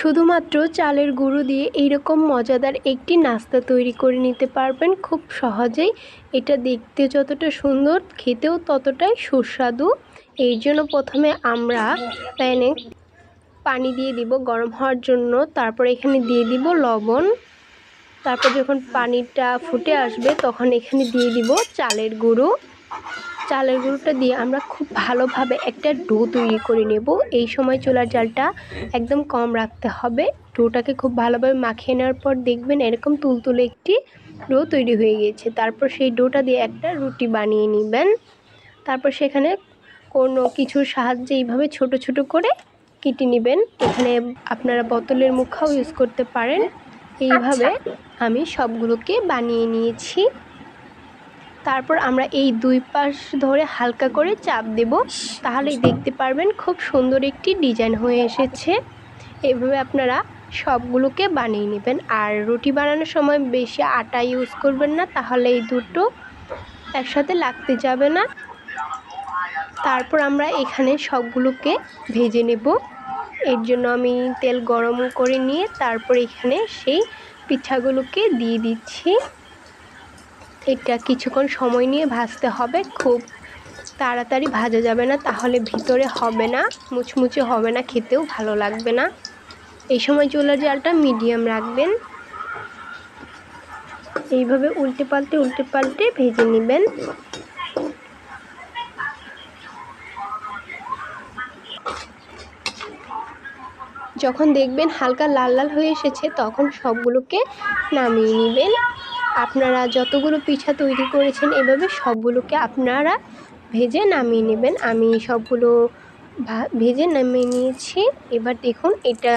শুধুমাত্র চালের গুঁড়ো দিয়ে এইরকম মজাদার একটি নাস্তা তৈরি করে নিতে পারবেন খুব সহজেই। এটা দেখতে যতটা সুন্দর, খেতেও ততটাই সুস্বাদু। এর জন্য প্রথমে আমরা প্যানে পানি দিয়ে দিব গরম হওয়ার জন্য। তারপর এখানে দিয়ে দিব লবণ। তারপর যখন পানিটা ফুটে আসবে তখন এখানে দিয়ে দিব চালের গুঁড়ো। চালের গুঁড়োটা দিয়ে আমরা খুব ভালোভাবে একটা ডো তৈরি করে নেব। এই সময় চুলার জালটা একদম কম রাখতে হবে। ডোটাকে খুব ভালোভাবে মাখিয়ে নেওয়ার পর দেখবেন এরকম তুলতুলে একটি ডো তৈরি হয়ে গিয়েছে। তারপর সেই ডোটা দিয়ে একটা রুটি বানিয়ে নেবেন। তারপর সেখানে কোনো কিছুর সাহায্যে এইভাবে ছোট ছোট করে কেটে নেবেন। এখানে আপনারা বোতলের মুখাও ইউজ করতে পারেন। এইভাবে আমি সবগুলোকে বানিয়ে নিয়েছি। তারপর আমরা এই দুই পাশ ধরে হালকা করে চাপ দেব, তাহলেই দেখতে পারবেন খুব সুন্দর একটি ডিজাইন হয়ে এসেছে। এইভাবে আপনারা সবগুলোকে বানিয়ে নেবেন। আর রুটি বানানোর সময় বেশি আটা ইউজ করবেন না, তাহলে এই দুটো একসাথে লাগতে যাবে না। তারপর আমরা এখানে সবগুলোকে ভেজে নেব। এর জন্য আমি তেল গরম করে নিয়ে তারপর এখানে সেই পিঠাগুলোকে দিয়ে দিচ্ছি। এটা কিছুক্ষণ সময় নিয়ে ভাজতে হবে, খুব তাড়াতাড়ি ভাজা যাবে না, তাহলে ভিতরে হবে না, মুচমুচে হবে না, খেতেও ভালো লাগবে না। এই সময় চুলার জালটা মিডিয়াম রাখবেন। এইভাবে উল্টে পাল্টে ভেজে নেবেন। যখন দেখবেন হালকা লাল লাল হয়ে এসেছে তখন সবগুলোকে নামিয়ে নেবেন। আপনারা যতগুলো পিঠা তৈরি করেছেন এভাবে সবগুলোকে আপনারা ভেজে নামিয়ে নেবেন। আমি সবগুলো ভেজে নামিয়ে নিয়েছি। এবার দেখুন এটা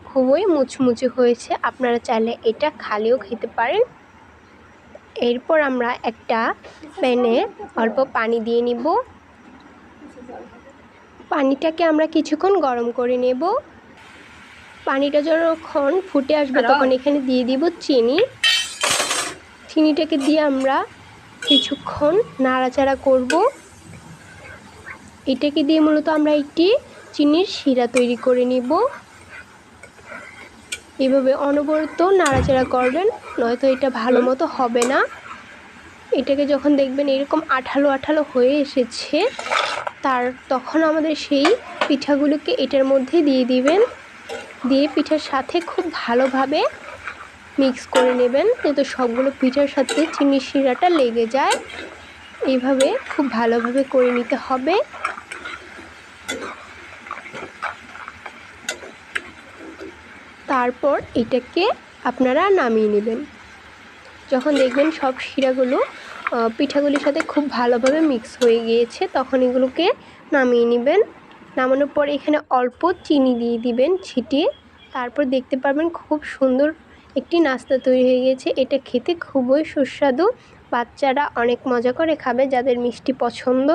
খুবই মুচমুচে হয়েছে। আপনারা চাইলে এটা খালিও খেতে পারেন। এরপর আমরা একটা প্যানে অল্প পানি দিয়ে নিব। পানিটাকে আমরা কিছুক্ষণ গরম করে নেব। পানিটা যখন ফুটে আসবে তখন এখানে দিয়ে দিব চিনি। চিনিটাকে দিয়ে আমরা কিছুক্ষণ নাড়াচাড়া করব। এটাকে দিয়ে মূলত আমরা একটি চিনির শিরা তৈরি করে নিব। এভাবে অনবরত নাড়াচাড়া করবেন, নয়তো এটা ভালো মতো হবে না। এটাকে যখন দেখবেন এরকম আঠালো আঠালো হয়ে এসেছে তখন আমাদের সেই পিঠাগুলোকে এটার মধ্যে দিয়ে দিবেন। দিয়ে পিঠার সাথে খুব ভালোভাবে মিক্স করে নেবেন, যাতে সবগুলো পিঠার সাথে চিনির শিরাটা লেগে যায়। এইভাবে খুব ভালোভাবে করে নিতে হবে। তারপর এটাকে আপনারা নামিয়ে নেবেন। যখন দেখবেন সব শিরাগুলো পিঠাগুলির সাথে খুব ভালোভাবে মিক্স হয়ে গিয়েছে তখন এগুলোকে নামিয়ে নেবেন। নামানোর পর এখানে অল্প চিনি দিয়ে দিবেন ছিটিয়ে। তারপর দেখতে পারবেন খুব সুন্দর একটি নাস্তা তৈরি হয়ে গিয়েছে। এটা খেতে খুবই সুস্বাদু। বাচ্চারা অনেক মজা করে খাবে যাদের মিষ্টি পছন্দ।